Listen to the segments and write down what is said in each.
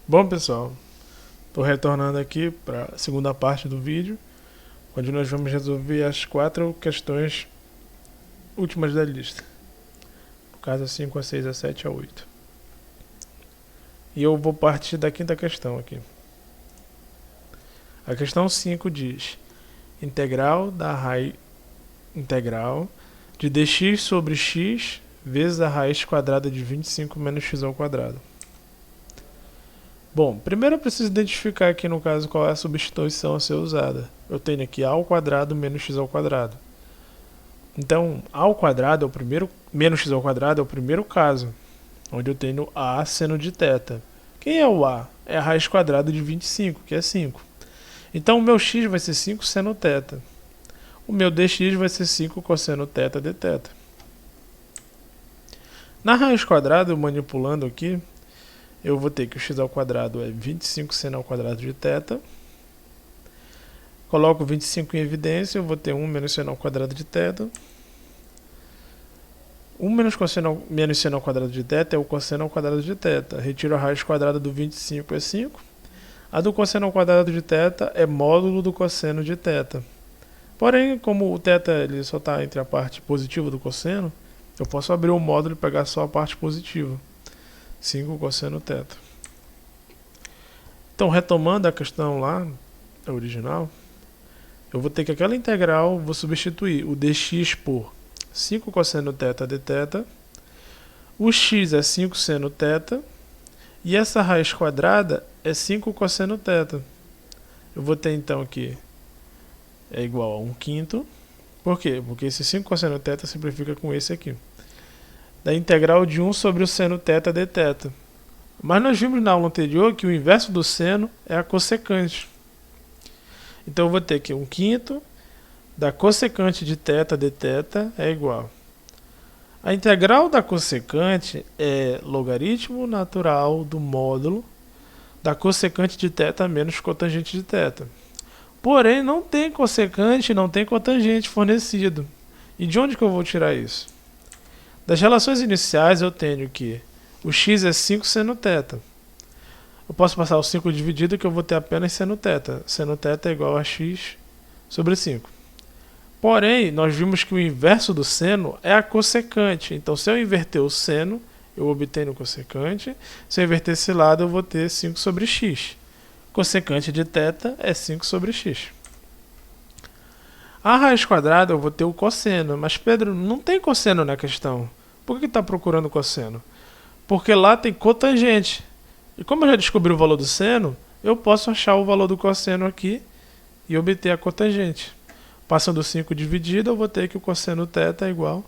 Bom, pessoal, estou retornando aqui para a segunda parte do vídeo, onde nós vamos resolver as 4 questões últimas da lista. No caso, a 5, a 6, a 7 e a 8. E eu vou partir da quinta questão aqui. A questão 5 diz: integral da raiz integral de dx sobre x vezes a raiz quadrada de 25 menos x ao quadrado. Bom, primeiro eu preciso identificar aqui no caso qual é a substituição a ser usada. Eu tenho aqui a ao quadrado menos x ao quadrado. Então, a ao quadrado é o primeiro, menos x ao quadrado é o primeiro caso, onde eu tenho a seno de θ. Quem é o a? É a raiz quadrada de 25, que é 5. Então, o meu x vai ser 5 seno θ. O meu dx vai ser 5 cosseno θ dθ. Na raiz quadrada, eu manipulando aqui, eu vou ter que o x ao quadrado é 25 seno ao quadrado de θ. Coloco 25 em evidência, eu vou ter 1 menos seno ao quadrado de θ. 1 menos seno ao quadrado de θ é o cosseno ao quadrado de θ. Retiro a raiz quadrada do 25, é 5. A do cosseno ao quadrado de θ é módulo do cosseno de θ. Porém, como o θ ele só está entre a parte positiva do cosseno, eu posso abrir o módulo e pegar só a parte positiva. 5 cosseno θ. Então, retomando a questão lá, a original, eu vou ter que aquela integral, vou substituir o dx por 5 cosseno θ dθ, o x é 5 seno θ, e essa raiz quadrada é 5 cosseno θ. Eu vou ter então aqui, é igual a 1/5. Por quê? Porque esse 5 cosseno θ simplifica com esse aqui. Da integral de 1 sobre o seno θ dθ. Mas nós vimos na aula anterior que o inverso do seno é a cossecante. Então eu vou ter que 1/5 da cossecante de θ dθ é igual. A integral da cossecante é logaritmo natural do módulo da cossecante de θ menos cotangente de θ. Porém, não tem cossecante, não tem cotangente fornecido. E de onde que eu vou tirar isso? Das relações iniciais eu tenho que o x é 5 seno θ. Eu posso passar o 5 dividido que eu vou ter apenas seno θ. Seno θ é igual a x sobre 5. Porém, nós vimos que o inverso do seno é a cossecante. Então, se eu inverter o seno, eu obtenho o cossecante. Se eu inverter esse lado, eu vou ter 5 sobre x. Cossecante de θ é 5 sobre x. A raiz quadrada eu vou ter o cosseno, mas Pedro, não tem cosseno na questão. Por que está procurando cosseno? Porque lá tem cotangente. E como eu já descobri o valor do seno, eu posso achar o valor do cosseno aqui e obter a cotangente. Passando 5 dividido, eu vou ter que o cosseno θ é igual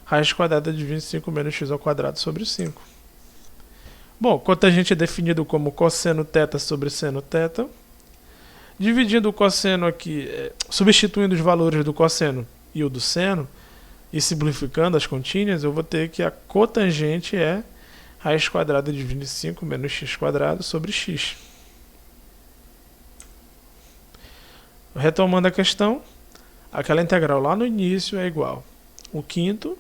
a raiz quadrada de 25 menos x ao quadrado sobre 5. Bom, cotangente é definido como cosseno θ sobre seno θ. Dividindo o cosseno aqui, substituindo os valores do cosseno e o do seno, e simplificando as continhas, eu vou ter que a cotangente é raiz quadrada de 25 menos x quadrado sobre x. Retomando a questão, aquela integral lá no início é igual a 1/5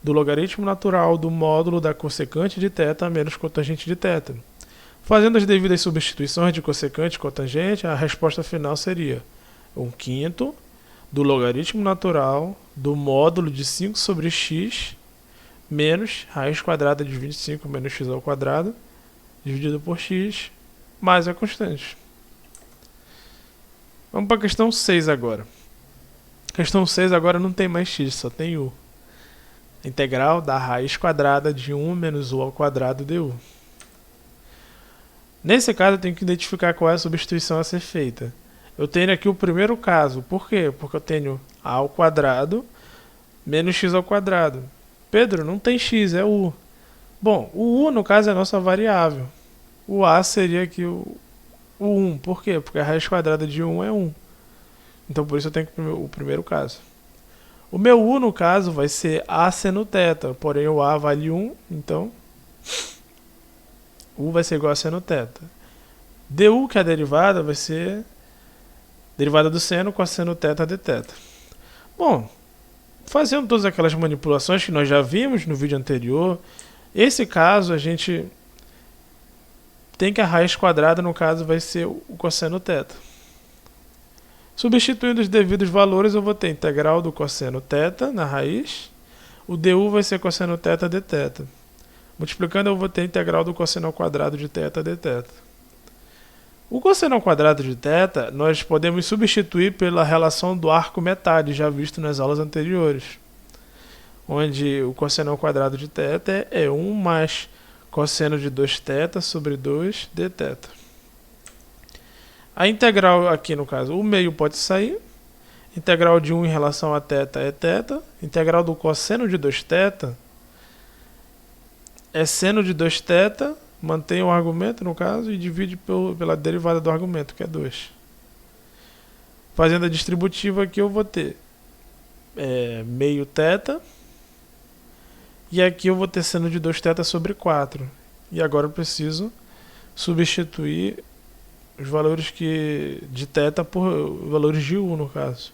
do logaritmo natural do módulo da cossecante de θ menos cotangente de θ. Fazendo as devidas substituições de cossecante e cotangente, a resposta final seria 1/5 do logaritmo natural do módulo de 5 sobre x menos raiz quadrada de 25 menos x ao quadrado dividido por x mais a constante. Vamos para a questão 6 agora. A questão 6 agora não tem mais x, só tem u. A integral da raiz quadrada de 1 menos u ao quadrado du. Nesse caso, eu tenho que identificar qual é a substituição a ser feita. Eu tenho aqui o primeiro caso. Por quê? Porque eu tenho a ao quadrado menos x ao quadrado. Pedro, não tem x, é u. Bom, o u, no caso, é a nossa variável. O a seria aqui o 1. Por quê? Porque a raiz quadrada de 1 é 1. Então, por isso eu tenho o primeiro caso. O meu u, no caso, vai ser a seno θ. Porém, o a vale 1, então u vai ser igual a seno θ. Du, que é a derivada, vai ser derivada do seno com a seno θ dθ. Bom, fazendo todas aquelas manipulações que nós já vimos no vídeo anterior, esse caso a gente tem que a raiz quadrada, no caso, vai ser o cosseno θ. Substituindo os devidos valores, eu vou ter integral do cosseno θ na raiz. O du vai ser cosseno θ dθ. Multiplicando, eu vou ter integral do cosseno ao quadrado de θ dθ. O cosseno ao quadrado de θ, nós podemos substituir pela relação do arco metade, já visto nas aulas anteriores, onde o cosseno ao quadrado de θ é 1 mais cosseno de 2θ sobre 2 dθ. A integral aqui, no caso, o meio pode sair. Integral de 1 em relação a θ é θ. Integral do cosseno de 2θ é seno de 2θ. Mantém o argumento, no caso, e divide pela derivada do argumento, que é 2. Fazendo a distributiva aqui, eu vou ter meio θ. E aqui eu vou ter seno de 2θ sobre 4. E agora eu preciso substituir os valores de θ por valores de u, no caso.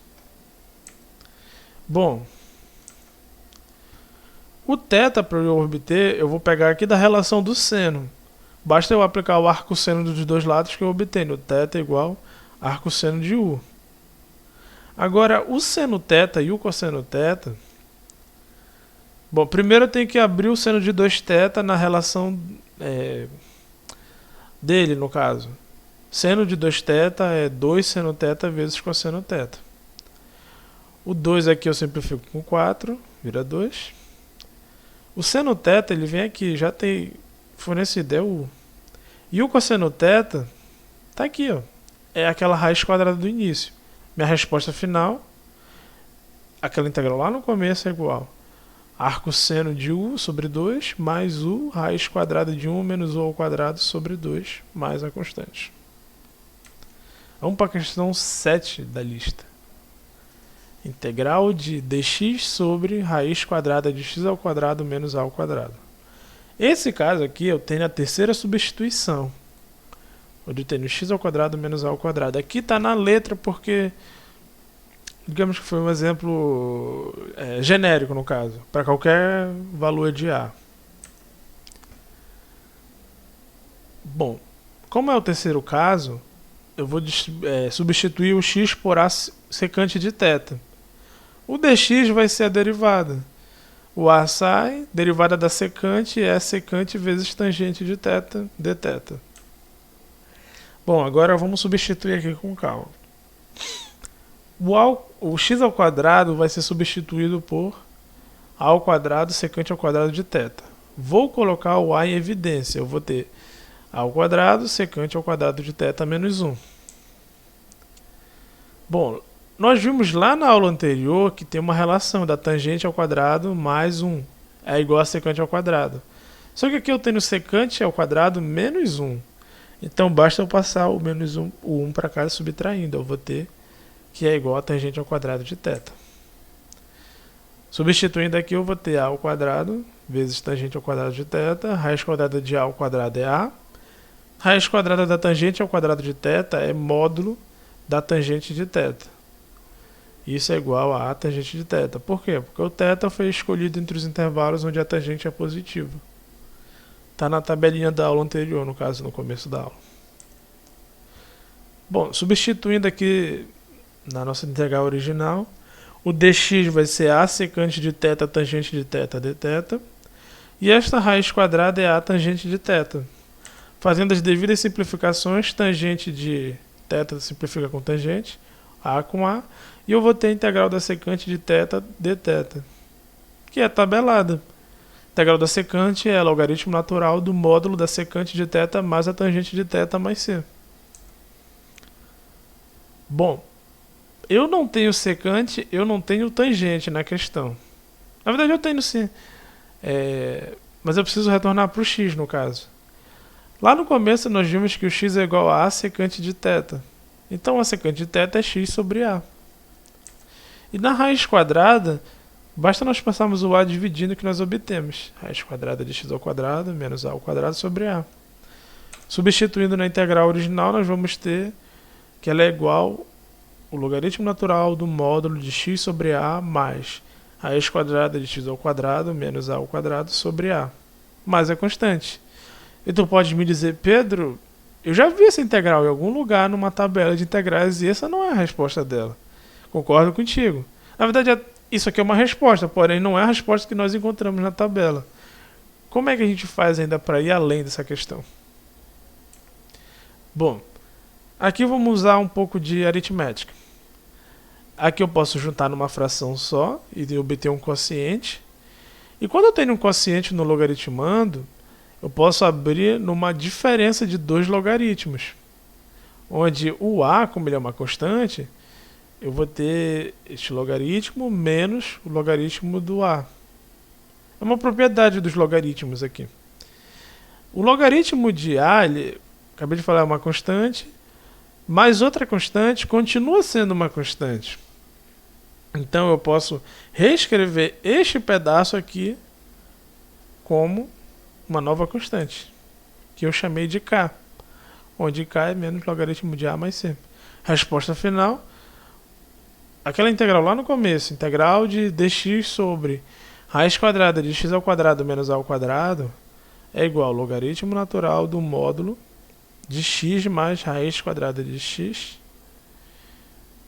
Bom, o θ, para eu obter, eu vou pegar aqui da relação do seno. Basta eu aplicar o arco-seno dos dois lados que eu obtenho. θ igual arco-seno de u. Agora, o seno θ e o cosseno θ... Bom, primeiro eu tenho que abrir o seno de 2θ na relação dele, no caso. Seno de 2θ é 2 seno θ vezes cosseno θ. O 2 aqui eu simplifico com 4, vira 2. O seno θ, ele vem aqui, já tem fornecido, é u. E o cosseno θ está aqui, ó. É aquela raiz quadrada do início. Minha resposta final, aquela integral lá no começo, é igual a arco-seno de u sobre 2 mais u raiz quadrada de 1 menos u ao quadrado sobre 2 mais a constante. Vamos para a questão 7 da lista. Integral de dx sobre raiz quadrada de x ao quadrado menos a ao quadrado. Esse caso aqui eu tenho a terceira substituição, onde eu tenho x ao quadrado menos a ao quadrado. Aqui está na letra porque, digamos que foi um exemplo genérico no caso, para qualquer valor de a. Bom, como é o terceiro caso, eu vou substituir o x por a secante de θ. O dx vai ser a derivada. O a sai, derivada da secante é a secante vezes tangente de θ dθ. Bom, agora vamos substituir aqui com calma. O x ao quadrado vai ser substituído por a ao quadrado secante ao quadrado de θ. Vou colocar o a em evidência. Eu vou ter a ao quadrado secante ao quadrado de θ menos 1. Bom, nós vimos lá na aula anterior que tem uma relação da tangente ao quadrado mais 1 é igual a secante ao quadrado. Só que aqui eu tenho secante ao quadrado menos 1. Então basta eu passar o menos 1, o 1 para cá subtraindo. Eu vou ter que é igual a tangente ao quadrado de θ. Substituindo aqui eu vou ter a ao quadrado vezes tangente ao quadrado de θ. Raiz quadrada de a ao quadrado é a. Raiz quadrada da tangente ao quadrado de θ é módulo da tangente de θ. Isso é igual a tangente de θ. Por quê? Porque o θ foi escolhido entre os intervalos onde a tangente é positiva. Está na tabelinha da aula anterior, no caso, no começo da aula. Bom, substituindo aqui na nossa integral original, o dx vai ser a secante de θ tangente de θ dθ. E esta raiz quadrada é a tangente de θ. Fazendo as devidas simplificações, tangente de θ simplifica com tangente, a com a, e eu vou ter a integral da secante de θ dθ, que é tabelada. A integral da secante é logaritmo natural do módulo da secante de θ mais a tangente de θ mais c. Bom, eu não tenho secante, eu não tenho tangente na questão. Na verdade eu tenho sim, mas eu preciso retornar para o x no caso. Lá no começo nós vimos que o x é igual a secante de θ. Então a secante de θ é x sobre a. E na raiz quadrada, basta nós passarmos o a dividindo que nós obtemos. Raiz quadrada de x ao quadrado menos a ao quadrado sobre a. Substituindo na integral original, nós vamos ter que ela é igual ao logaritmo natural do módulo de x sobre a mais raiz quadrada de x ao quadrado menos a ao quadrado sobre a. Mais a constante. E tu pode me dizer, Pedro, eu já vi essa integral em algum lugar numa tabela de integrais e essa não é a resposta dela. Concordo contigo. Na verdade, isso aqui é uma resposta, porém não é a resposta que nós encontramos na tabela. Como é que a gente faz ainda para ir além dessa questão? Bom, aqui vamos usar um pouco de aritmética. Aqui eu posso juntar numa fração só e obter um quociente. E quando eu tenho um quociente no logaritmando, eu posso abrir numa diferença de dois logaritmos. Onde o a, como ele é uma constante, eu vou ter este logaritmo menos o logaritmo do a. É uma propriedade dos logaritmos aqui. O logaritmo de a, acabei de falar, é uma constante, mas outra constante continua sendo uma constante. Então eu posso reescrever este pedaço aqui como uma nova constante, que eu chamei de k, onde k é menos logaritmo de a mais c. Resposta final, aquela integral lá no começo, integral de dx sobre raiz quadrada de x ao quadrado menos a ao quadrado, é igual ao logaritmo natural do módulo de x mais raiz quadrada de x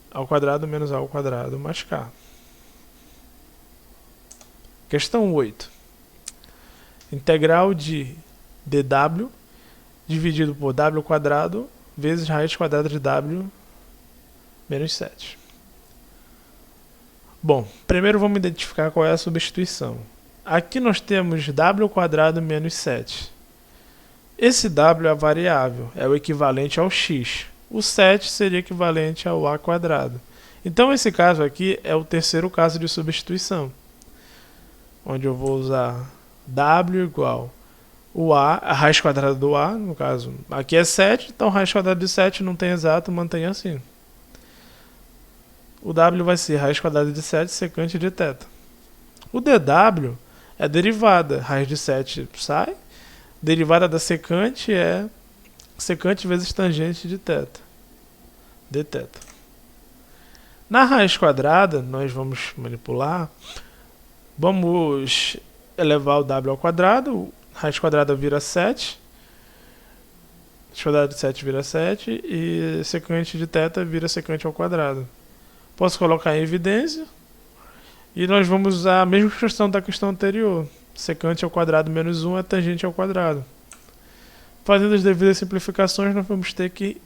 ao quadrado menos a ao quadrado mais k. Questão 8. Integral de dw dividido por w quadrado vezes raiz quadrada de w menos 7. Bom, primeiro vamos identificar qual é a substituição. Aqui nós temos w quadrado menos 7. Esse w é a variável, é o equivalente ao x. O 7 seria equivalente ao a quadrado. Então esse caso aqui é o terceiro caso de substituição, onde eu vou usar w igual o a raiz quadrada do a, no caso, aqui é 7, então raiz quadrada de 7 não tem exato, mantém assim. O w vai ser raiz quadrada de 7 secante de θ. O dw é derivada, raiz de 7 sai, derivada da secante é secante vezes tangente de θ, dθ. Na raiz quadrada, nós vamos manipular, vamos elevar o w ao quadrado, raiz quadrada vira 7, raiz quadrada de 7 vira 7 e secante de θ vira secante ao quadrado. Posso colocar em evidência e nós vamos usar a mesma questão da questão anterior. Secante ao quadrado menos 1 é tangente ao quadrado. Fazendo as devidas simplificações, nós vamos ter que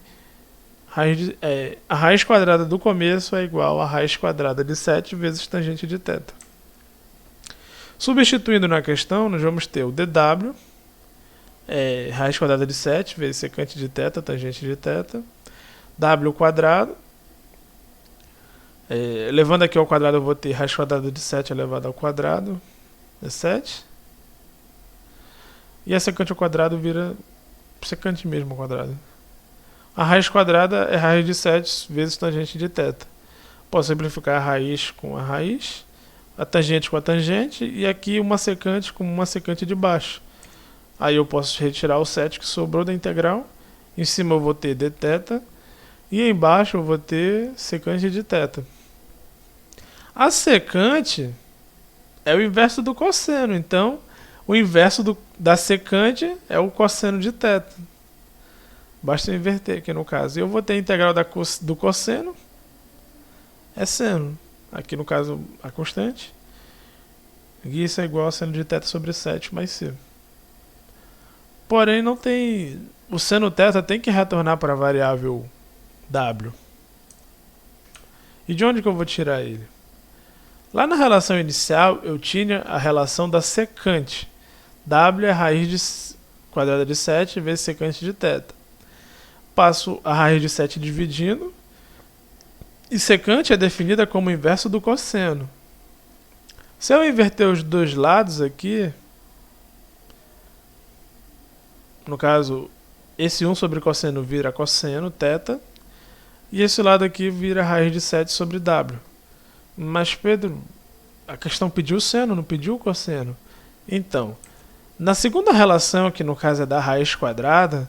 a raiz quadrada do começo é igual a raiz quadrada de 7 vezes tangente de θ. Substituindo na questão, nós vamos ter o dw, raiz quadrada de 7 vezes secante de θ, tangente de θ, w quadrado, levando aqui ao quadrado eu vou ter raiz quadrada de 7 elevado ao quadrado, é 7, e a secante ao quadrado vira secante mesmo ao quadrado. A raiz quadrada é raiz de 7 vezes tangente de θ. Posso simplificar a raiz com a raiz, a tangente com a tangente, e aqui uma secante com uma secante de baixo. Aí eu posso retirar o 7 que sobrou da integral, em cima eu vou ter dθ, e embaixo eu vou ter secante de θ. A secante é o inverso do cosseno, então o inverso da secante é o cosseno de θ. Basta eu inverter aqui no caso. Eu vou ter a integral do cosseno, é seno. Aqui no caso a constante. E isso é igual a seno de θ sobre 7 mais c. Porém não tem... O seno θ tem que retornar para a variável w. E de onde que eu vou tirar ele? Lá na relação inicial eu tinha a relação da secante. W é a raiz quadrada de 7 vezes secante de θ. Passo a raiz de 7 dividindo. E secante é definida como o inverso do cosseno. Se eu inverter os dois lados aqui, no caso, esse 1 sobre cosseno vira cosseno, θ, e esse lado aqui vira raiz de 7 sobre w. Mas, Pedro, a questão pediu seno, não pediu cosseno. Então, na segunda relação, que no caso é da raiz quadrada,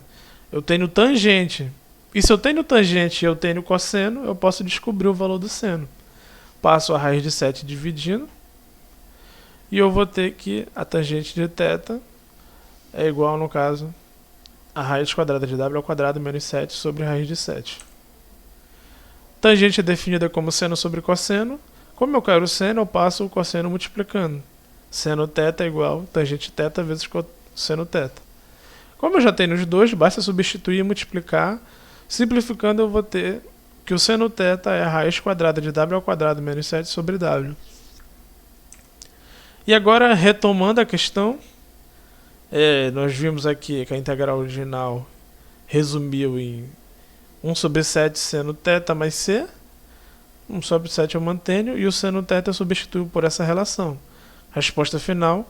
eu tenho tangente. E se eu tenho tangente e eu tenho cosseno, eu posso descobrir o valor do seno. Passo a raiz de 7 dividindo. E eu vou ter que a tangente de θ é igual, no caso, a raiz quadrada de w ao quadrado menos 7 sobre a raiz de 7. Tangente é definida como seno sobre cosseno. Como eu quero o seno, eu passo o cosseno multiplicando. Seno θ é igual tangente θ vezes seno θ. Como eu já tenho os dois, basta substituir e multiplicar. Simplificando, eu vou ter que o seno θ é a raiz quadrada de w ao quadrado menos 7 sobre w. E agora, retomando a questão, nós vimos aqui que a integral original resumiu em 1 sobre 7 seno θ mais c. 1 sobre 7 eu mantenho e o seno θ eu substituo por essa relação. Resposta final,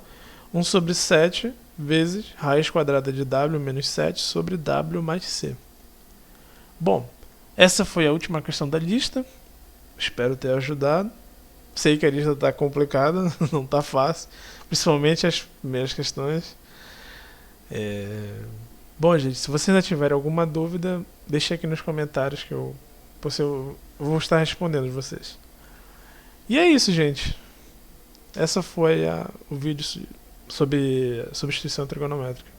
1 sobre 7 vezes raiz quadrada de w menos 7 sobre w mais c. Bom, essa foi a última questão da lista. Espero ter ajudado. Sei que a lista está complicada, não está fácil. Principalmente as primeiras questões. Bom, gente, se vocês ainda tiverem alguma dúvida, deixe aqui nos comentários que eu vou estar respondendo vocês. E é isso, gente. Essa foi o vídeo sobre substituição trigonométrica.